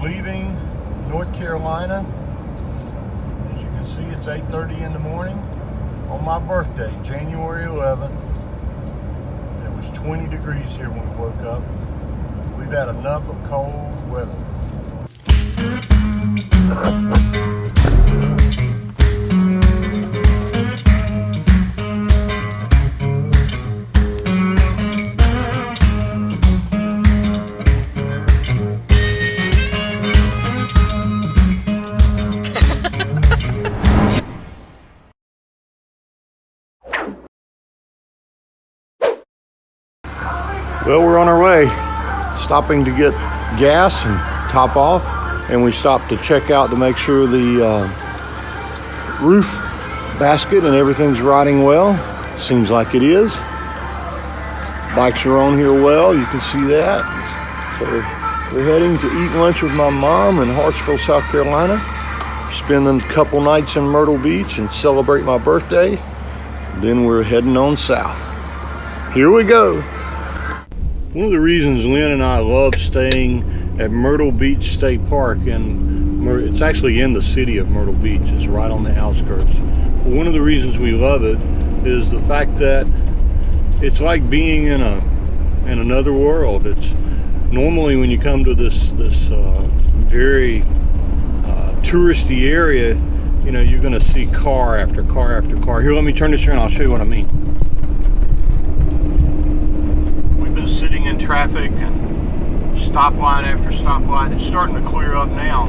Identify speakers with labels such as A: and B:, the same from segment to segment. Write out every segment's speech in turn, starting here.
A: leaving North Carolina. As you can see, it's 8:30 in the morning on my birthday, January 11th. And it was 20 degrees here when we woke up. We've had enough of cold weather. Well, we're on our way, stopping to get gas and top off, and we stopped to check out to make sure the roof basket and everything's riding well. Seems like it is. Bikes are on here well, you can see that. So we're heading to eat lunch with my mom in Hartsville, South Carolina. Spending a couple nights in Myrtle Beach and celebrate my birthday. Then we're heading on south. Here we go. One of the reasons Lynn and I love staying at Myrtle Beach State Park, and it's actually in the city of Myrtle Beach, it's right on the outskirts. But one of the reasons we love it is the fact that it's like being in another world. It's normally when you come to this very touristy area, you know, you're going to see car after car after car. Here, let me turn this around, I'll show you what I mean. Sitting in traffic and stoplight after stoplight. It's starting to clear up now.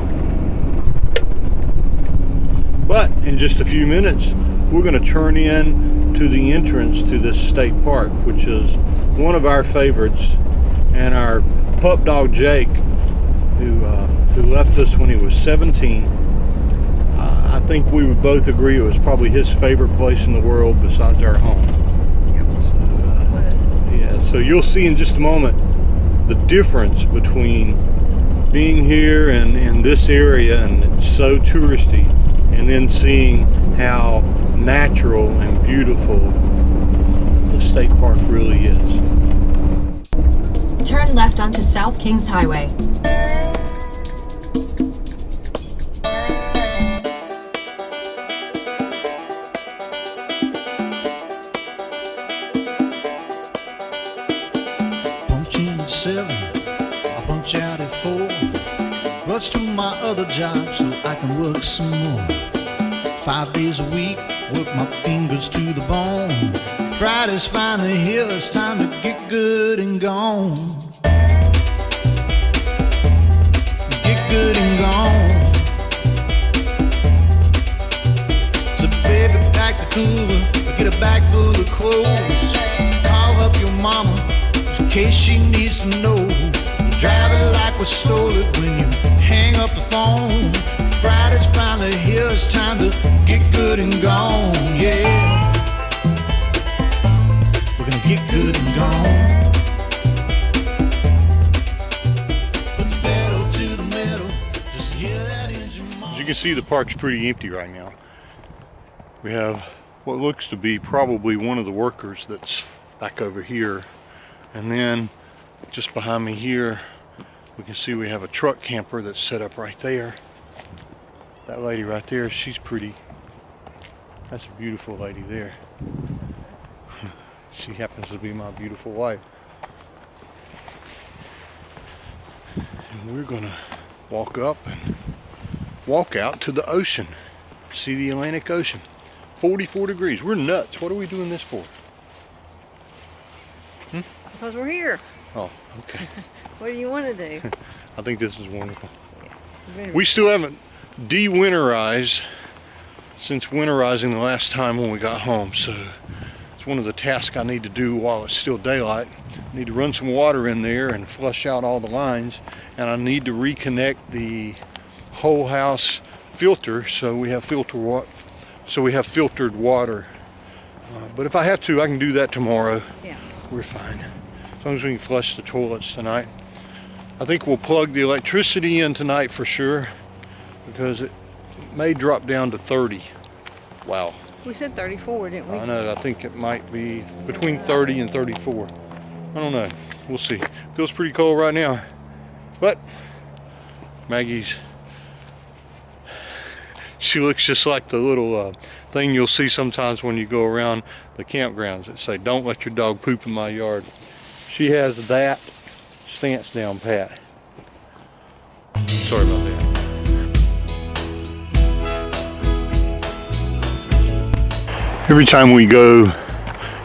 A: But in just a few minutes, we're going to turn in to the entrance to this state park, which is one of our favorites. And our pup dog Jake, who left us when he was 17, I think we would both agree it was probably his favorite place in the world besides our home. So you'll see in just a moment the difference between being here and in this area, and it's so touristy, and then seeing how natural and beautiful the state park really is.
B: Turn left onto South Kings Highway.
C: I punch out at 4, rush to my other job so I can work some more. 5 days a week, work my fingers to the bone. Friday's finally here, it's time to get good and gone. Get good and gone. So baby, pack the cooler, get a bag full of clothes. Call up your mama in case she needs to know. Drive it like we stole it when you hang up the phone. Friday's finally here, it's time to get good and gone, yeah. We're gonna get good and gone. Put the pedal to the metal, just hear that engine.
A: As you can see, the park's pretty empty right now. We have what looks to be probably one of the workers that's back over here. And then just behind me here, we can see we have a truck camper that's set up right there. That lady right there, she's pretty. That's a beautiful lady there. She happens to be my beautiful wife. And we're gonna walk up and walk out to the ocean. See the Atlantic Ocean. 44 degrees. We're nuts. What are we doing this for?
D: Because we're here.
A: Oh, okay.
D: What do you want to do?
A: I think this is wonderful.
D: Yeah.
A: We still haven't de-winterized since winterizing the last time when we got home, so it's one of the tasks I need to do while it's still daylight. I need to run some water in there and flush out all the lines, and I need to reconnect the whole house filter so we have filtered water. But if I have to, I can do that tomorrow.
D: Yeah.
A: We're fine. As long as we can flush the toilets tonight. I think we'll plug the electricity in tonight for sure, because it may drop down to 30. Wow.
D: We said 34, didn't we?
A: I know, I think it might be between 30 and 34. I don't know. We'll see. Feels pretty cold right now. But Maggie's, she looks just like the little thing you'll see sometimes when you go around the campgrounds that say, "Don't let your dog poop in my yard." She has that stance down pat. Sorry about that. Every time we go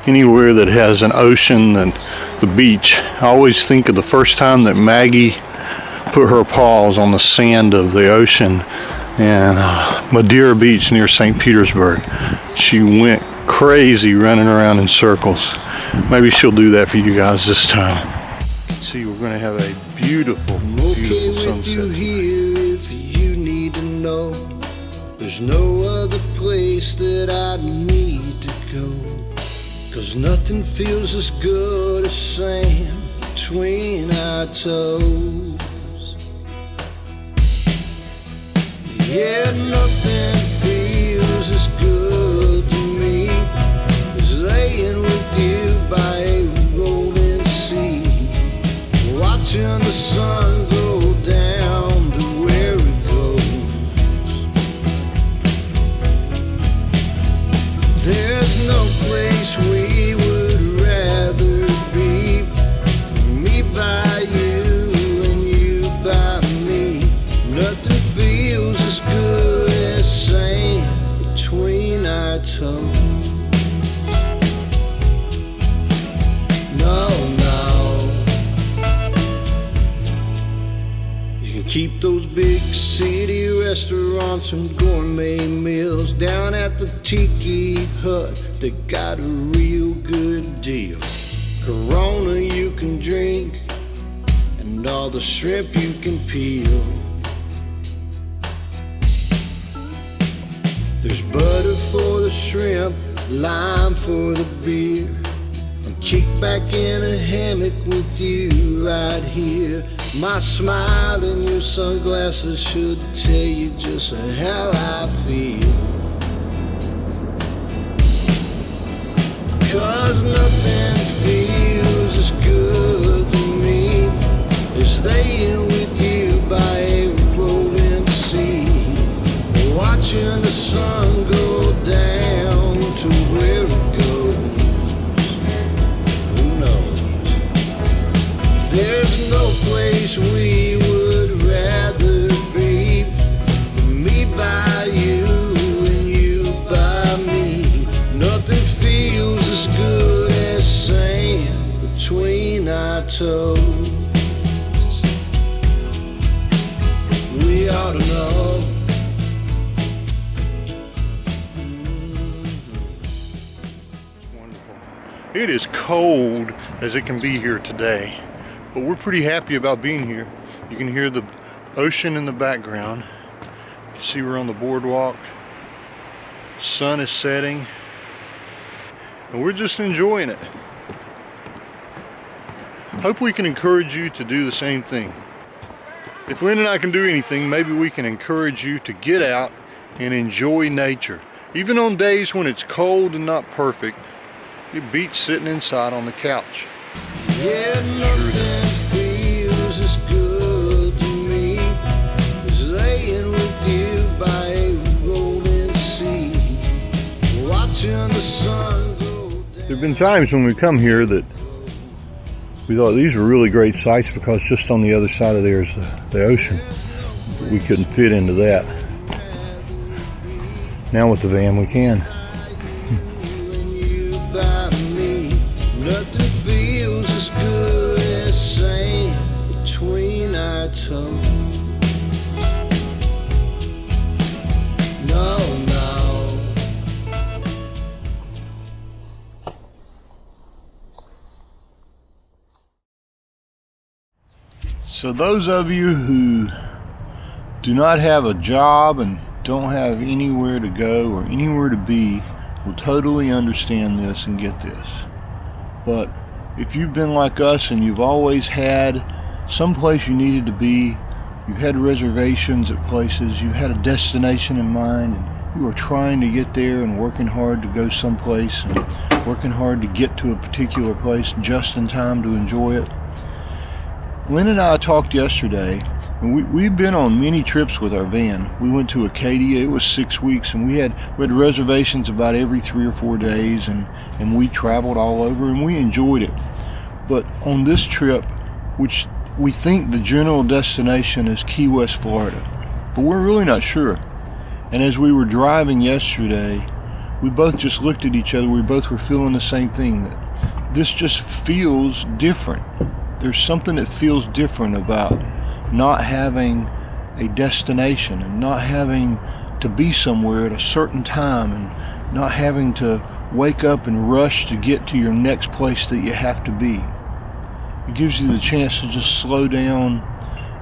A: anywhere that has an ocean and the beach, I always think of the first time that Maggie put her paws on the sand of the ocean in Myrtle Beach near St. Petersburg. She went crazy running around in circles. Maybe she'll do that for you guys this time. See, we're going to have a beautiful, beautiful sunset.
C: You here if you need to know. There's no other place that I need to go. 'Cause nothing feels as good as sand between our toes. Yeah, nothing feels as good to me as laying with you by a rolling sea, watching the sun go down to where it goes. There's no place we would rather be, me by you and you by me. Nothing feels as good as sand between our toes. No, you can keep those big city restaurants and gourmet meals down at the Tiki Hut. They got a real good deal. Corona you can drink and all the shrimp you can peel. There's butter for the shrimp, lime for the beer. I'm kicked back in a hammock with you right here. My smile and your sunglasses should tell you just how I feel. 'Cause nothing feels as good to me as laying with you by a rolling sea, watching the sun go down to where it goes. Who knows? There's no place we would rather be, me by you and you by me. Nothing feels as good as sand between our toes. We ought to know.
A: It is cold as it can be here today, but we're pretty happy about being here. You can hear the ocean in the background. You can see we're on the boardwalk. Sun is setting, and we're just enjoying it. Hope we can encourage you to do the same thing. If Lynn and I can do anything, maybe we can encourage you to get out and enjoy nature. Even on days when it's cold and not perfect, you beat sitting inside on the couch.
C: Yeah, nothing feels as good to me as laying with you by a rolling sea, watching the sun go down.
A: There have been times when we come here that we thought these were really great sites because just on the other side of there is the ocean. But we couldn't fit into that. Now with the van we can.
C: Nothing feels as good as sand between our toes. No.
A: So those of you who do not have a job and don't have anywhere to go or anywhere to be will totally understand this and get this. But if you've been like us and you've always had some place you needed to be, you've had reservations at places, you had a destination in mind, and you are trying to get there and working hard to go someplace and working hard to get to a particular place just in time to enjoy it. Lynn and I talked yesterday And we've been on many trips with our van. We went to Acadia, it was 6 weeks, and we had reservations about every 3 or 4 days, and we traveled all over and we enjoyed it. But on this trip, which we think the general destination is Key West, Florida, but we're really not sure. And as we were driving yesterday, we both just looked at each other, we both were feeling the same thing, that this just feels different. There's something that feels different about not having a destination and not having to be somewhere at a certain time and not having to wake up and rush to get to your next place that you have to be. It gives you the chance to just slow down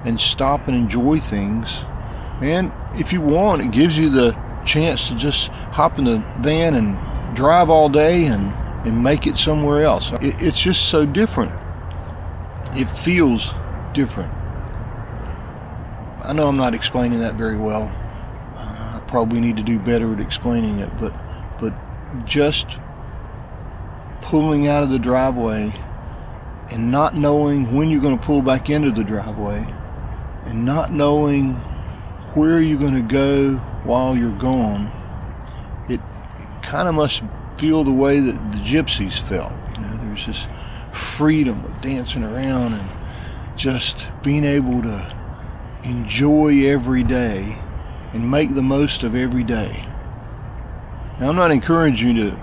A: and stop and enjoy things. And if you want, it gives you the chance to just hop in the van and drive all day and make it somewhere else. It's just so different. It feels different. I know I'm not explaining that very well. I probably need to do better at explaining it, but just pulling out of the driveway and not knowing when you're going to pull back into the driveway and not knowing where you're going to go while you're gone, it kind of must feel the way that the gypsies felt. You know, there's this freedom of dancing around and just being able to enjoy every day and make the most of every day. Now, I'm not encouraging you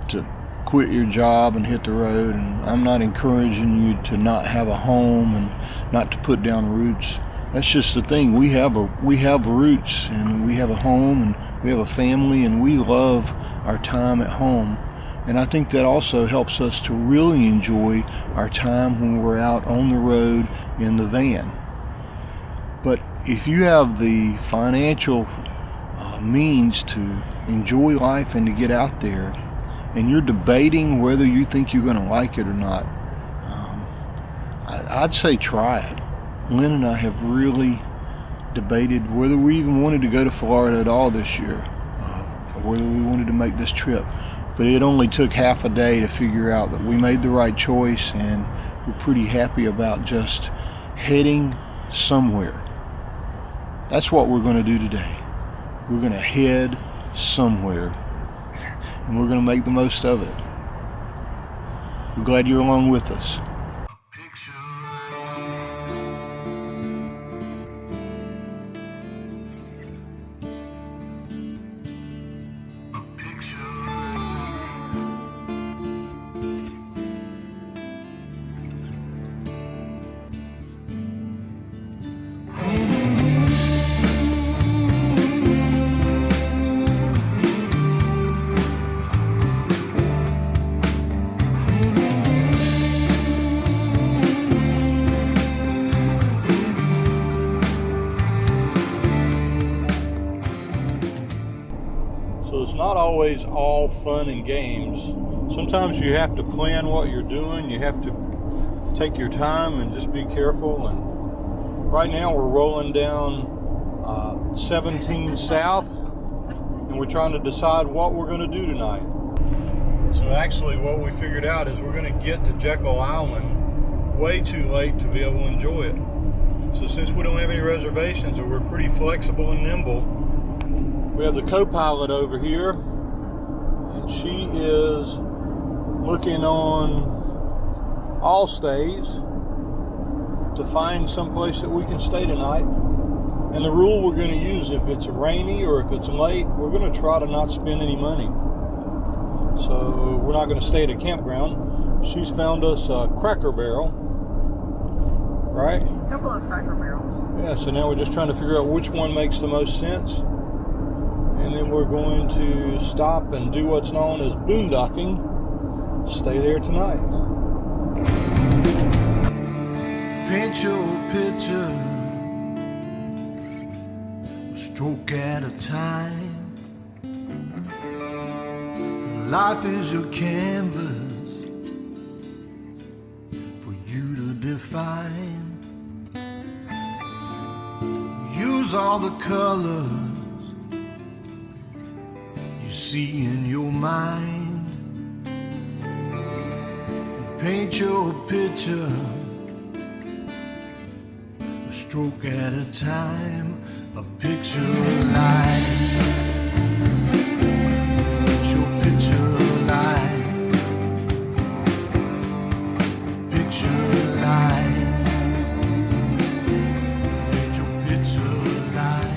A: to quit your job and hit the road, and I'm not encouraging you to not have a home and not to put down roots. That's just the thing. We have roots, and we have a home, and we have a family, and we love our time at home. And I think that also helps us to really enjoy our time when we're out on the road in the van. But if you have the financial means to enjoy life and to get out there, and you're debating whether you think you're going to like it or not, I'd say try it. Lynn and I have really debated whether we even wanted to go to Florida at all this year, or whether we wanted to make this trip. But it only took half a day to figure out that we made the right choice, and we're pretty happy about just heading somewhere. That's what we're going to do today. We're going to head somewhere, and we're going to make the most of it. We're glad you're along with us. So it's not always all fun and games. Sometimes you have to plan what you're doing. You have to take your time and just be careful. And right now we're rolling down 17 South, and we're trying to decide what we're going to do tonight. So actually what we figured out is we're going to get to Jekyll Island way too late to be able to enjoy it. So since we don't have any reservations and we're pretty flexible and nimble, we have the co-pilot over here, and she is looking on all stays to find some place that we can stay tonight. And the rule we're going to use, if it's rainy or if it's late, we're going to try to not spend any money. So we're not going to stay at a campground. She's found us a Cracker Barrel, right?
D: A couple of Cracker Barrels.
A: Yeah, so now we're just trying to figure out which one makes the most sense. And then we're going to stop and do what's known as boondocking. Stay there tonight.
C: Paint your picture, a stroke at a time. Life is your canvas for you to define. Use all the colors you see in your mind. Paint your picture, a stroke at a time, a picture life. It's your picture life. Picture life. It's your picture life.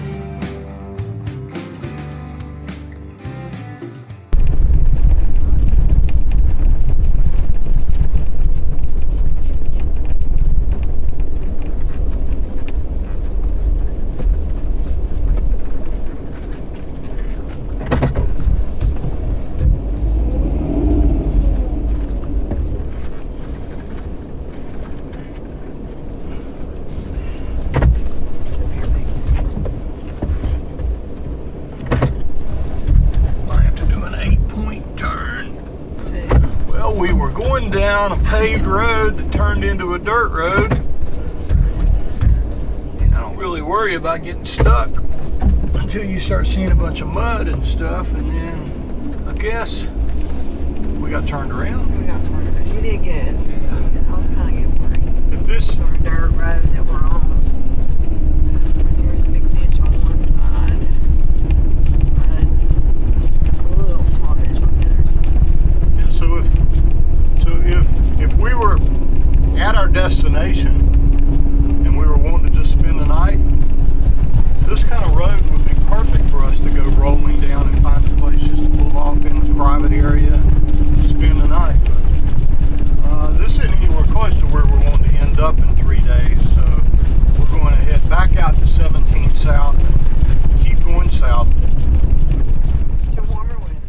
C: We were going down a paved road that turned into a dirt road. And I don't really worry about getting stuck until you start seeing a bunch of mud and stuff, and then I guess we got turned around.
E: We got turned around. You did good.
C: Yeah.
E: I was kind of getting worried.
C: If this
E: It's on a dirt road that we're on. There's a big ditch on one side. A little small ditch on the other side.
C: Yeah, so if we were at our destination and we were wanting to just spend the night, this kind of road would be perfect for us to go rolling down and find a place just to pull off in the private area and spend the night. But this isn't anywhere close to where we're wanting to end up in 3 days, so we're going to head back out to 17 South and keep going south.
E: It's a warmer wind.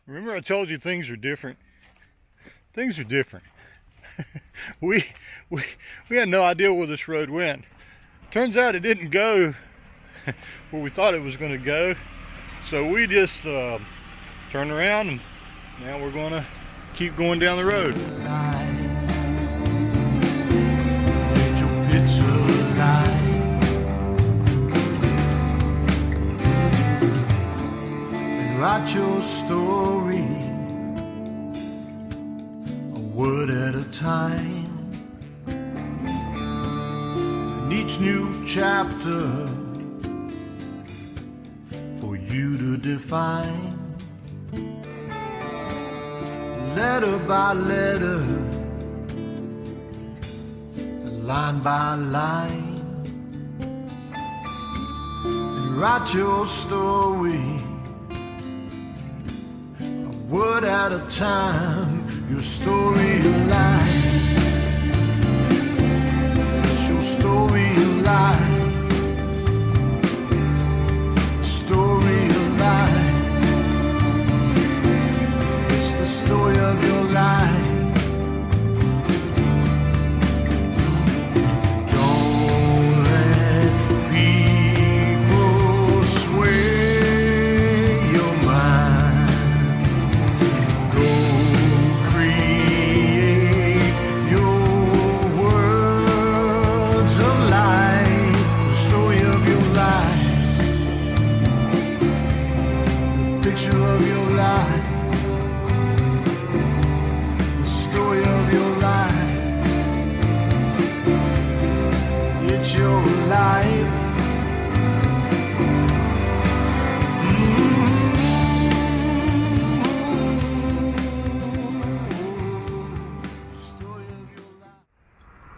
C: Remember I told you things are different? Things are different. we had no idea where this road went. Turns out it didn't go where we thought it was going to go. So we just turned around and now we're going to keep going down the road. Write your story, a word at a time. And each new chapter for you to define. Letter by letter, line by line. And write your story, word at a time, your story of life. It's your story of life. Story of life. It's the story of your life. Don't let people sway your mind.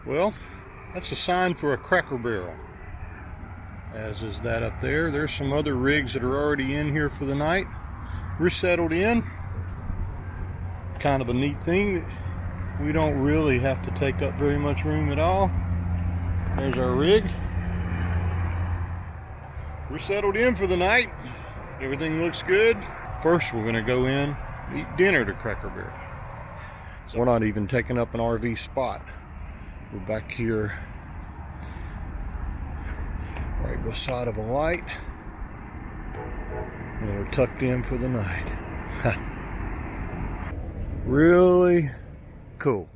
C: Well, that's a sign for a Cracker Barrel, as is that up there. There's some other rigs that are already in here for the night. We're settled in. Kind of a neat thing that we don't really have to take up very much room at all. There's our rig. We're settled in for the night. Everything looks good. First, we're going to go in, eat dinner at Cracker Barrel. So we're not even taking up an RV spot. We're back here right beside of a light, and we're tucked in for the night. Really cool.